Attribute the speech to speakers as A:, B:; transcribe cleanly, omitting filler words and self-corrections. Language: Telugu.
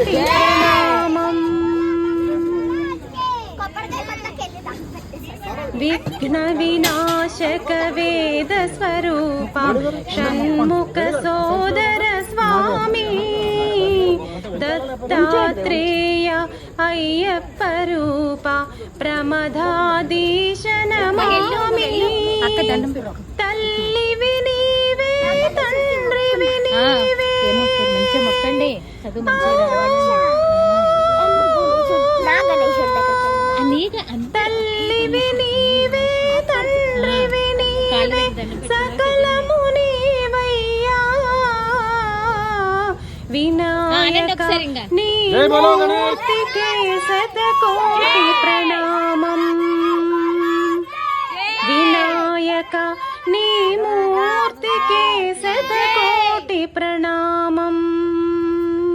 A: ప్రణామం. విఘ్న వినాశక వేద స్వరూప షణ్ముఖ సోదర స్వామి దత్తాత్రేయ అయ్యప్ప రూప ప్రమదాధీశ నమామి. తల్లివి నీవే తండ్రివి నీవే తల్లివి నీవే తండ్రివి నీవే సకలము నీవయ్యా వినాయక నీ మూర్తికే శతకోటి ప్రణామం. వినాయక నీ మూర్తికే శతకోటి ప్రణామం.